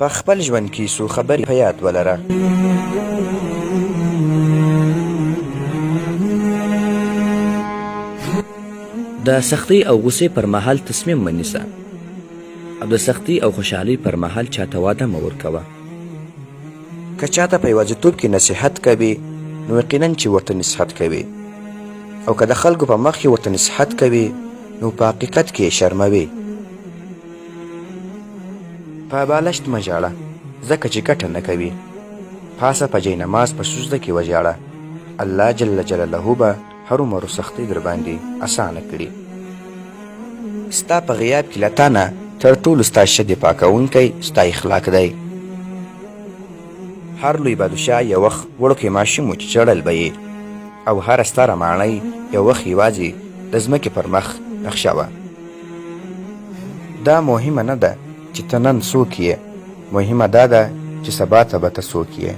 په خپل ژوند کې څو خبرې په یاد ولره. د سختۍ او غوسې پر مهال تصمیم ونیسه او د سختۍ او خوشحالۍ پر مهال چاته واده مه ورکوه. که چاته په یوازیتوب کې نصیحت کوي نو یقینا چې ورته نصیحت کوي، او که د خلکو په مخ کې ورته نصیحت کوي نو په حقیقت کې یې شرموي. په بالښت مه ژاړه ځکه چې ګټه نه کوي. پاسه په جاینماز په سجده کې وژاړه. الله جل جلاله به هرومرو سختۍ در باندې اسانه کړي. ستا په غیاب کې له تا نه تر ټولو ستا شدې پاکوونکی ستا اخلاق دی. هر لوی بادشاه یو وخت وړوکی ماشوم و چې ژړل به یې، او هره ستره ماڼۍ یو وخت یوازې د ځمکې پر مخ نقشه وه. دا مهمه نه ده چې ته نن څوک یې، مهمه دا ده چې سبا ته به ته څوک یې.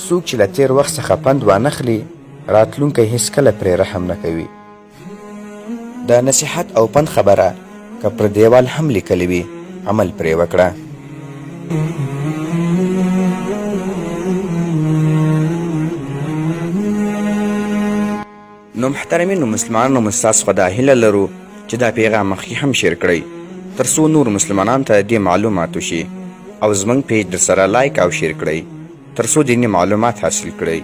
څوک چې له تیر وخت څخه پند وانخلي راتلونکی هیڅکله پرې رحم نه کوي. د نصیحت او پند خبره که پر دیوال هم لیکلې وي عمل پرې وکړه. نو محترمینو مسلمانانو موږ ستاسو څخه دا هیله لرو چې دا پیغام مخکې هم شیر کړئ تر څو نور مسلمانانو ته دې معلومات وشي، او زموږ پیج درسره لایک او شیر کړئ تر څو دیني معلومات حاصل کړئ.